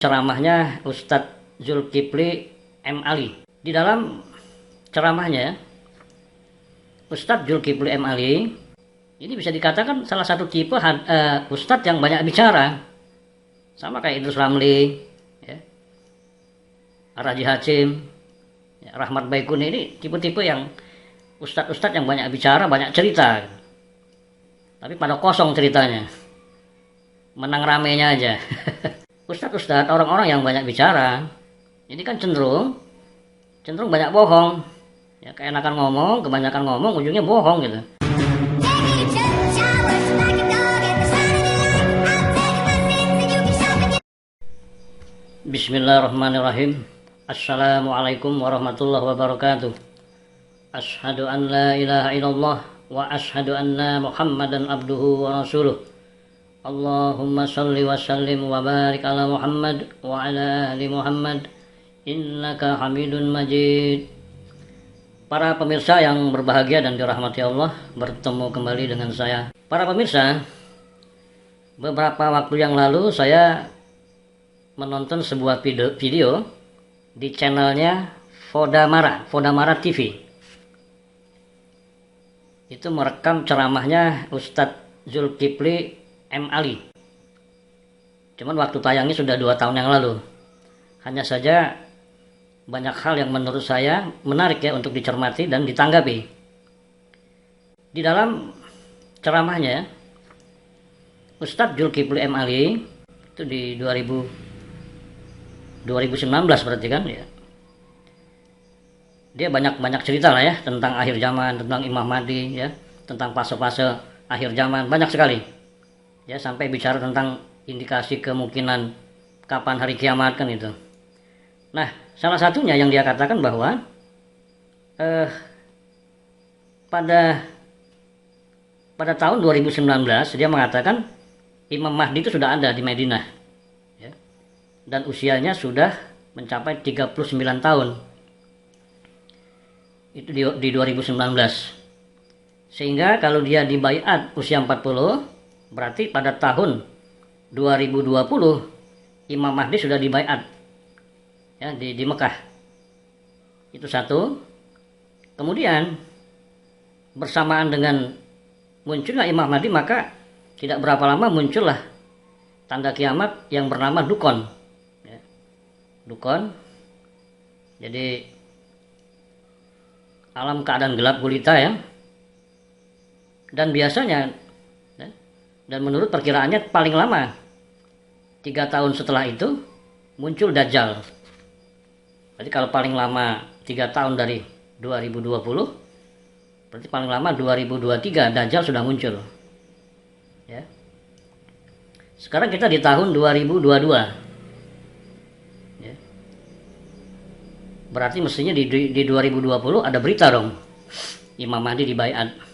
Ceramahnya Ustadz Zulkifli M. Ali. Di dalam ceramahnya, Ustadz Zulkifli M. Ali ini bisa dikatakan salah satu tipe Ustadz yang banyak bicara. Sama kayak Idrus Ramli, ya, Ar-Raji Hachim, ya, Rahmat Baikuni, ini tipe-tipe yang Ustadz-Ustadz yang banyak bicara, banyak cerita. Tapi pada kosong ceritanya. Menang ramenya aja. Ustadz-ustadz, orang-orang yang banyak bicara, ini kan cenderung banyak bohong. Ya, keenakan ngomong, kebanyakan ngomong, ujungnya bohong gitu. Bismillahirrahmanirrahim. Assalamualaikum warahmatullahi wabarakatuh. Ashhadu an la ilaha illallah wa ashhadu anna Muhammadan abduhu wa rasuluh. Allahumma salli wa sallim wa barik ala Muhammad wa ala ali Muhammad innaka hamidun majid. Para pemirsa yang berbahagia dan dirahmati Allah, bertemu kembali dengan saya. Para pemirsa, beberapa waktu yang lalu saya menonton sebuah video di channelnya Fodamara TV. Itu merekam ceramahnya Ustadz Zulkifli M. Ali. Cuman waktu tayangnya sudah 2 tahun yang lalu. Hanya saja banyak hal yang menurut saya menarik ya untuk dicermati dan ditanggapi. Di dalam ceramahnya, Ustadz Zulkifli M. Ali itu di 2019 berarti kan ya. Dia banyak cerita lah ya tentang akhir zaman, tentang Imam Mahdi ya, tentang fase-fase akhir zaman, banyak sekali. Ya, sampai bicara tentang indikasi kemungkinan kapan hari kiamat kan itu. Nah, salah satunya yang dia katakan bahwa pada tahun 2019 dia mengatakan Imam Mahdi itu sudah ada di Madinah, ya, dan usianya sudah mencapai 39 tahun. Itu di 2019. Sehingga kalau dia dibaiat usia 40, berarti pada tahun 2020 Imam Mahdi sudah dibaiat ya di Mekah. Itu satu. Kemudian bersamaan dengan munculnya Imam Mahdi, maka tidak berapa lama muncullah tanda kiamat yang bernama Dukon. Ya. Dukon. Jadi alam keadaan gelap gulita ya. Dan biasanya dan menurut perkiraannya paling lama 3 tahun setelah itu muncul Dajjal. Jadi kalau paling lama 3 tahun dari 2020, berarti paling lama 2023 Dajjal sudah muncul. Ya. Sekarang kita di tahun 2022. Ya. Berarti mestinya di 2020 ada berita dong. Imam Mahdi dibaiat.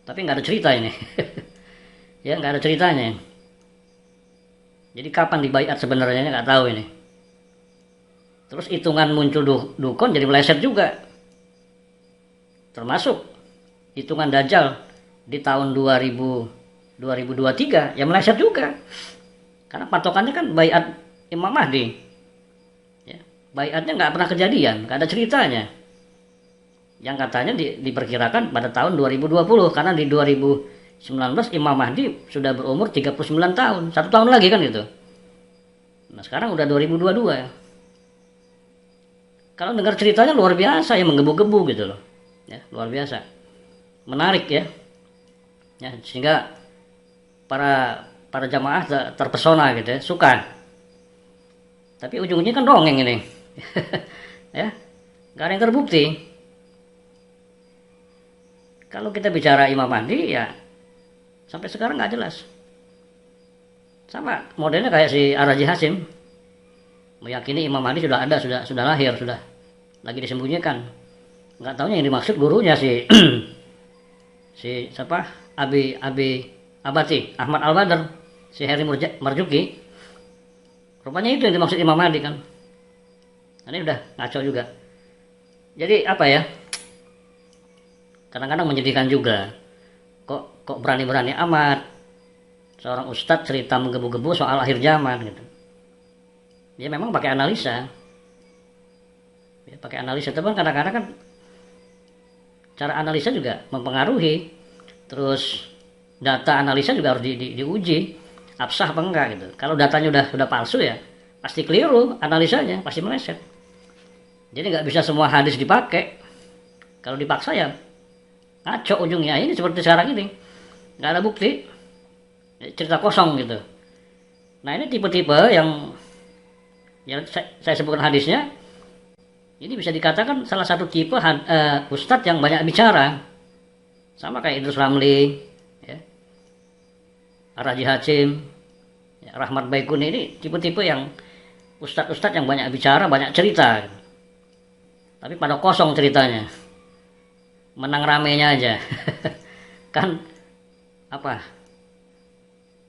Tapi nggak ada cerita ini. Ya, nggak ada ceritanya. Jadi kapan dibaiat sebenarnya nggak tahu ini. Terus hitungan muncul Dukon jadi meleset juga. Termasuk hitungan Dajjal di tahun 2023 ya meleset juga. Karena patokannya kan baiat Imam Mahdi. Ya, baiatnya nggak pernah kejadian, nggak ada ceritanya. Yang katanya diperkirakan pada tahun 2020, karena di 2019 Imam Mahdi sudah berumur 39 tahun, 1 tahun lagi kan itu. Nah sekarang udah 2022 ya. Kalau dengar ceritanya luar biasa ya, menggebu-gebu gitu loh ya, luar biasa, menarik ya, ya sehingga para jamaah terpesona gitu ya, suka. Tapi ujungnya kan dongeng ini. Ya, gak ada yang terbukti. Kalau kita bicara Imam Mahdi ya sampai sekarang nggak jelas. Sama modelnya kayak si Ar-Raji Hachim, meyakini Imam Mahdi sudah ada, sudah lahir, sudah lagi disembunyikan. Nggak tahunya yang dimaksud gurunya si si siapa, Abi Abati Ahmad Al-Badr, si Heri Marzuki. Rupanya itu yang dimaksud Imam Mahdi kan. Ini udah ngaco juga. Jadi apa ya? Kadang-kadang menyedihkan juga. Kok berani-berani amat seorang ustadz cerita menggebu-gebu soal akhir zaman gitu. Dia memang pakai analisa. Ya, pakai analisa, teman, kadang-kadang kan cara analisa juga mempengaruhi. Terus data analisa juga harus diuji absah apa enggak gitu. Kalau datanya udah palsu ya pasti keliru, analisanya pasti meleset. Jadi nggak bisa semua hadis dipakai. Kalau dipaksa ya ngaco ujungnya. Ini seperti sekarang ini, nggak ada bukti, cerita kosong gitu. Nah, ini tipe-tipe yang saya sebutkan hadisnya. Ini bisa dikatakan salah satu tipe ustadz yang banyak bicara. Sama kayak Idrus Ramli, ya, Raji Hachim, ya, Rahmat Baikuni. Ini tipe-tipe yang ustadz-ustadz yang banyak bicara, banyak cerita. Tapi pada kosong ceritanya. Menang ramenya aja. Kan apa?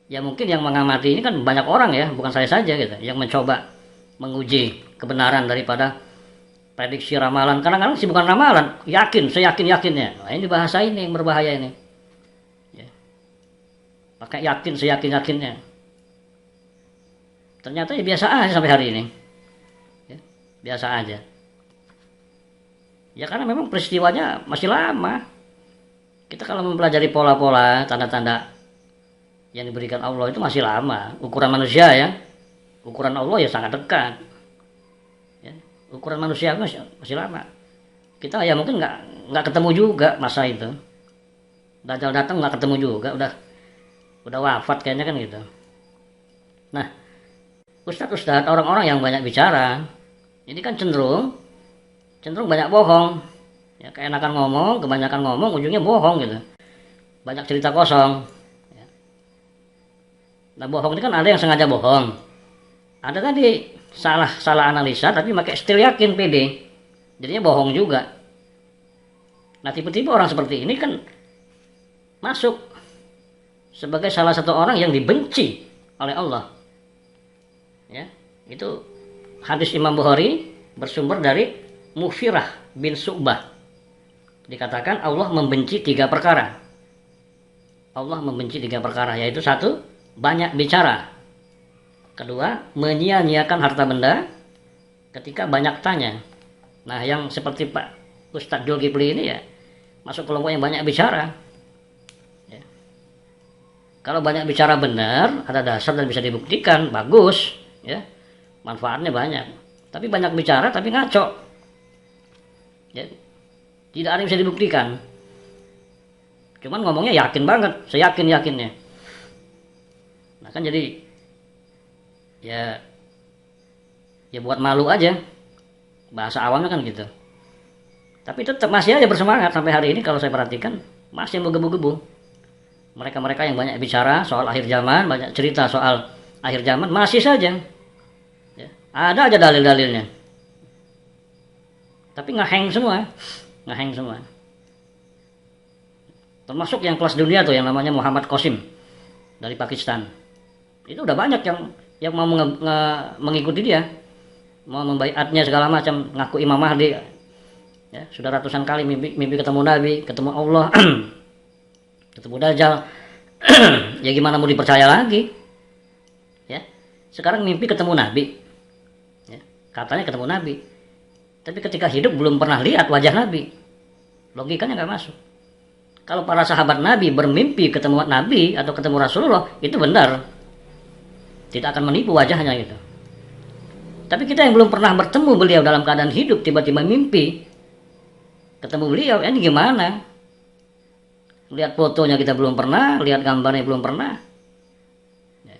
Ya mungkin yang mengamati ini kan banyak orang ya, bukan saya saja gitu, yang mencoba menguji kebenaran daripada prediksi ramalan. Kadang-kadang sih bukan ramalan, seyakin-yakinnya. Nah, ini bahasa ini yang berbahaya ini. Ya. Pakai yakin, seyakin-yakinnya. Ternyata ya biasa aja sampai hari ini. Ya, biasa aja. Ya karena memang peristiwanya masih lama. Kita kalau mempelajari pola-pola, tanda-tanda yang diberikan Allah itu masih lama. Ukuran manusia ya, ukuran Allah ya sangat dekat. Ukuran manusia masih lama. Kita ya mungkin nggak ketemu juga masa itu. Dajjal datang nggak ketemu juga, udah wafat kayaknya kan gitu. Nah, ustadz orang-orang yang banyak bicara ini kan cenderung banyak bohong. Ya, keenakan ngomong, kebanyakan ngomong, ujungnya bohong gitu. Banyak cerita kosong. Ya. Nah, bohong ini kan ada yang sengaja bohong. Ada tadi salah analisa tapi pakai stil yakin, pede, jadinya bohong juga. Nah, tipe-tipe orang seperti ini kan masuk sebagai salah satu orang yang dibenci oleh Allah. Ya, itu hadis Imam Bukhari bersumber dari Mughirah bin Syu'bah. Dikatakan Allah membenci 3 perkara. Allah membenci 3 perkara, yaitu 1, banyak bicara. Kedua, menyia-nyiakan harta benda. Ketika banyak tanya. Nah, yang seperti Pak Ustadz Zulkifli ini ya masuk kelompok yang banyak bicara. Ya. Kalau banyak bicara benar, ada dasar dan bisa dibuktikan, bagus, ya, manfaatnya banyak. Tapi banyak bicara tapi ngaco, ya, tidak ada yang bisa dibuktikan. Cuman ngomongnya yakin banget, seyakin-yakinnya. Nah kan jadi ya buat malu aja, bahasa awamnya kan gitu. Tapi tetap masih aja bersemangat sampai hari ini. Kalau saya perhatikan masih menggebu-gebu. Mereka-mereka yang banyak bicara soal akhir zaman, banyak cerita soal akhir zaman, masih saja ya, ada aja dalil-dalilnya. Tapi ngeheng semua. Termasuk yang kelas dunia tuh yang namanya Muhammad Qasim dari Pakistan. Itu udah banyak yang mau mengikuti dia, mau membaiatnya segala macam, ngaku Imam Mahdi. Ya, sudah ratusan kali mimpi ketemu Nabi, ketemu Allah, ketemu Dajjal. Ya gimana mau dipercaya lagi? Ya, sekarang mimpi ketemu Nabi. Ya, katanya ketemu Nabi. Tapi ketika hidup belum pernah lihat wajah Nabi. Logikanya nggak masuk. Kalau para sahabat Nabi bermimpi ketemu Nabi atau ketemu Rasulullah, itu benar. Tidak akan menipu wajahnya gitu. Tapi kita yang belum pernah bertemu beliau dalam keadaan hidup, tiba-tiba mimpi ketemu beliau, ini gimana? Lihat fotonya kita belum pernah, lihat gambarnya belum pernah. Ya.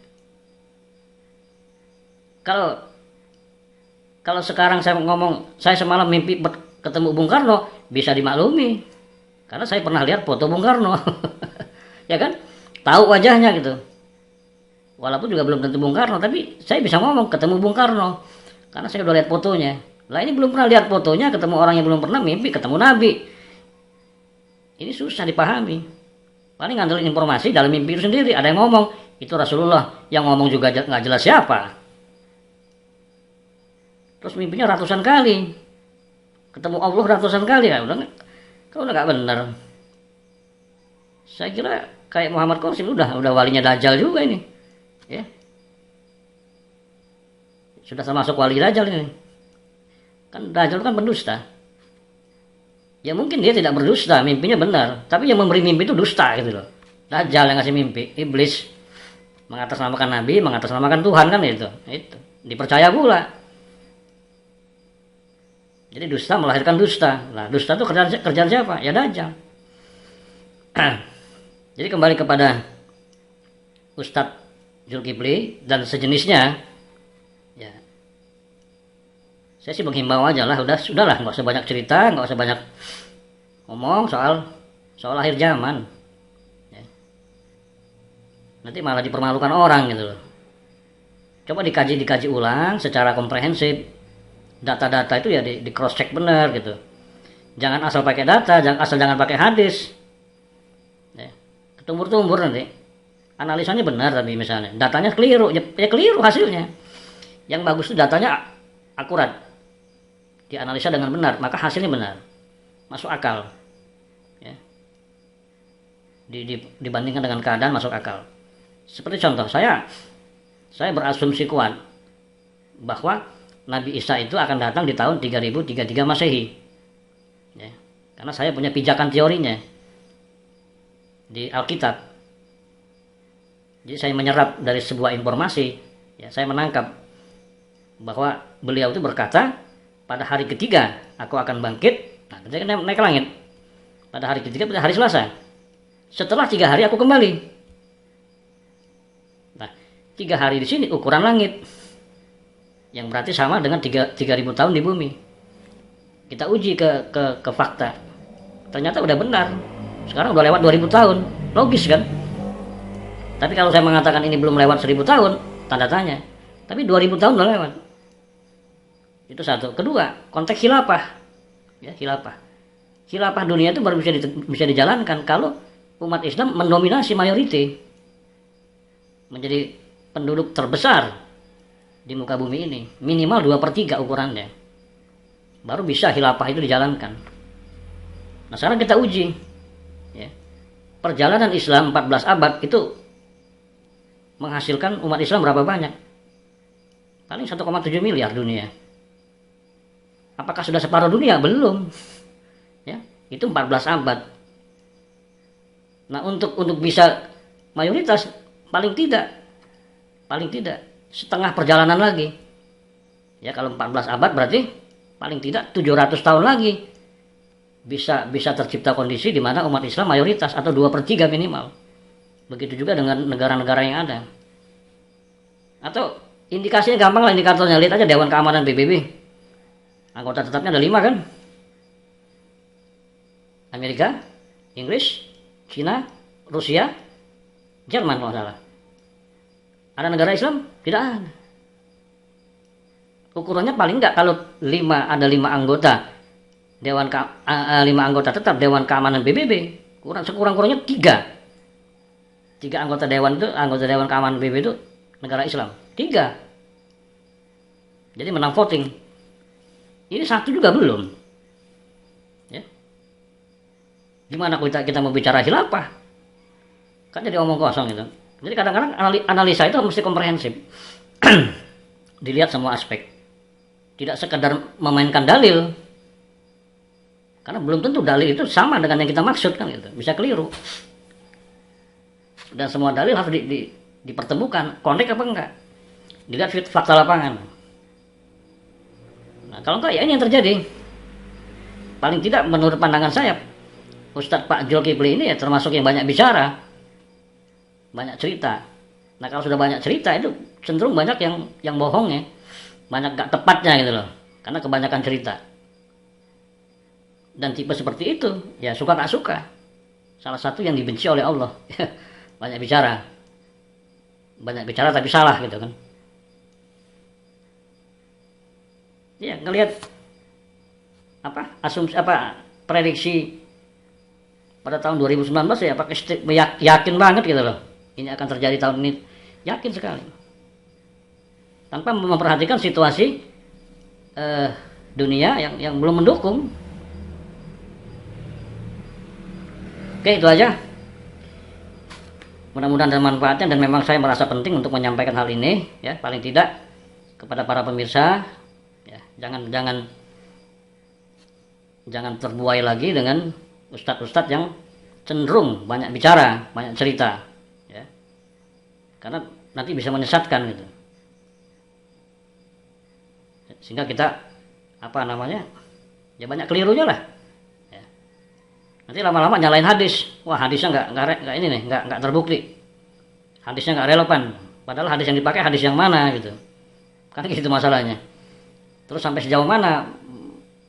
Kalau sekarang saya ngomong, saya semalam mimpi ketemu Bung Karno, bisa dimaklumi. Karena saya pernah lihat foto Bung Karno. Ya kan? Tahu wajahnya gitu. Walaupun juga belum tentu Bung Karno, tapi saya bisa ngomong ketemu Bung Karno karena saya udah lihat fotonya. Lah ini belum pernah lihat fotonya, ketemu orang yang belum pernah mimpi ketemu Nabi. Ini susah dipahami. Paling ngandelin informasi dalam mimpi itu sendiri. Ada yang ngomong, itu Rasulullah. Yang ngomong juga nggak jelas siapa. Terus mimpinya ratusan kali. Ketemu Allah ratusan kali. Kalau udah nggak benar. Saya kira kayak Muhammad Qasim udah walinya Dajjal juga ini. Ya. sudah termasuk wali Dajjal ini. Kan Dajjal kan pendusta. Ya mungkin dia tidak berdusta, mimpinya benar, tapi yang memberi mimpi itu dusta gitu loh. Dajjal yang ngasih mimpi, iblis mengatasnamakan nabi, mengatasnamakan Tuhan kan itu. Itu dipercaya pula. Jadi dusta melahirkan dusta. Nah, dusta itu kerjaan siapa? Ya Dajjal. Jadi kembali kepada Ustadz Zulkifli dan sejenisnya, ya saya sih menghimbau aja lah, sudahlah, nggak usah banyak cerita, nggak usah banyak ngomong soal akhir zaman. Ya. Nanti malah dipermalukan orang gitu loh. Coba dikaji ulang secara komprehensif. Data-data itu ya di cross check benar gitu. Jangan asal pakai data, jangan pakai hadis. Ya. Ketumbur-tumbur nanti. Analisanya benar tapi misalnya datanya keliru, ya keliru hasilnya. Yang bagus itu datanya akurat. Dianalisa dengan benar, maka hasilnya benar, masuk akal, ya. Dibandingkan dengan keadaan masuk akal. Seperti contoh, saya berasumsi kuat bahwa Nabi Isa itu akan datang di tahun 3033 Masehi, ya. Karena saya punya pijakan teorinya di Alkitab. Jadi saya menyerap dari sebuah informasi, ya, saya menangkap bahwa beliau itu berkata, pada hari ketiga aku akan bangkit. Nah, ketika naik ke langit. Pada hari ketiga, pada hari Selasa. Setelah 3 hari aku kembali. Nah, 3 hari di sini ukuran langit, yang berarti sama dengan 3.000 tahun di bumi. Kita uji ke fakta. Ternyata udah benar. Sekarang udah lewat 2.000 tahun. Logis kan? Tapi kalau saya mengatakan ini belum lewat 1.000 tahun, tanda tanya. Tapi 2.000 tahun udah lewat. Itu satu. Kedua, konteks khilafah. Ya, khilafah dunia itu baru bisa dijalankan kalau umat Islam mendominasi mayoriti, menjadi penduduk terbesar di muka bumi ini, minimal 2/3 ukurannya, baru bisa khilafah itu dijalankan. Nah, sekarang kita uji, ya. Perjalanan Islam 14 abad itu menghasilkan umat Islam berapa banyak? Paling 1,7 miliar dunia. Apakah sudah separuh dunia? Belum. Ya, itu 14 abad. Nah, untuk bisa mayoritas paling tidak setengah perjalanan lagi. Ya, kalau 14 abad berarti paling tidak 700 tahun lagi bisa tercipta kondisi di mana umat Islam mayoritas atau 2/3 minimal. Begitu juga dengan negara-negara yang ada. Atau indikasinya gampang lah, indikatornya lihat aja Dewan Keamanan PBB. Anggota tetapnya ada 5 kan? Amerika, Inggris, Cina, Rusia, Jerman kalau salah. Ada negara Islam? Tidak ada. Ukurannya paling enggak kalau ada 5 anggota 5 anggota tetap Dewan Keamanan PBB, sekurang-kurangnya 3 anggota Dewan Keamanan PBB itu negara Islam. 3. Jadi menang voting. Ini 1 juga belum. Ya. Gimana kita mau bicara khilafah? Kan jadi omong kosong itu. Jadi kadang-kadang analisa itu mesti komprehensif. Dilihat semua aspek. Tidak sekedar memainkan dalil. Karena belum tentu dalil itu sama dengan yang kita maksud kan gitu. Bisa keliru. Dan semua dalil harus dipertemukan. Konteks apa enggak? Dilihat fakta lapangan. Nah, kalau enggak ya ini yang terjadi. Paling tidak menurut pandangan saya, Ustadz Pak Zulkifli ini ya termasuk yang banyak bicara, banyak cerita. Nah, kalau sudah banyak cerita itu cenderung banyak yang bohong ya, banyak gak tepatnya gitu loh, karena kebanyakan cerita. Dan tipe seperti itu ya suka gak suka. Salah satu yang dibenci oleh Allah. Banyak bicara tapi salah gitu kan. Ya, ngelihat asumsi prediksi pada tahun 2019 ya pakai yakin banget gitu loh. Ini akan terjadi tahun ini, yakin sekali. Tanpa memperhatikan situasi dunia yang belum mendukung. Oke, itu aja. Mudah-mudahan ada manfaatnya dan memang saya merasa penting untuk menyampaikan hal ini ya, paling tidak kepada para pemirsa, ya, jangan terbuai lagi dengan ustadz-ustadz yang cenderung banyak bicara, banyak cerita, ya, karena nanti bisa menyesatkan gitu. Sehingga kita ya banyak kelirunya lah. Ya. Nanti lama-lama nyalain hadis, wah hadisnya nggak terbukti, hadisnya nggak relevan. Padahal hadis yang dipakai hadis yang mana gitu, kan gitu masalahnya. Terus sampai sejauh mana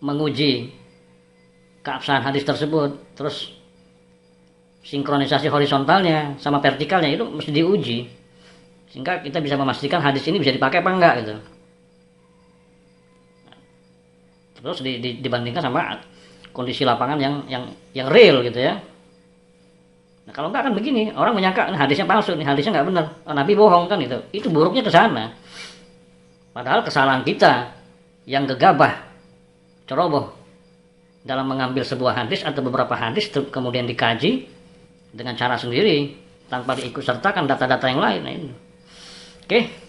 menguji keabsahan hadis tersebut, terus sinkronisasi horizontalnya sama vertikalnya itu mesti diuji, sehingga kita bisa memastikan hadis ini bisa dipakai apa enggak gitu. Terus dibandingkan sama kondisi lapangan yang real gitu ya. Nah, kalau enggak kan begini, orang menyangka hadisnya palsu, nih hadisnya enggak benar, Nabi bohong kan gitu. Itu buruknya ke sana. Padahal kesalahan kita yang gegabah, ceroboh dalam mengambil sebuah hadis atau beberapa hadis kemudian dikaji dengan cara sendiri tanpa diikut sertakan data-data yang lain. Nah, ini. Oke.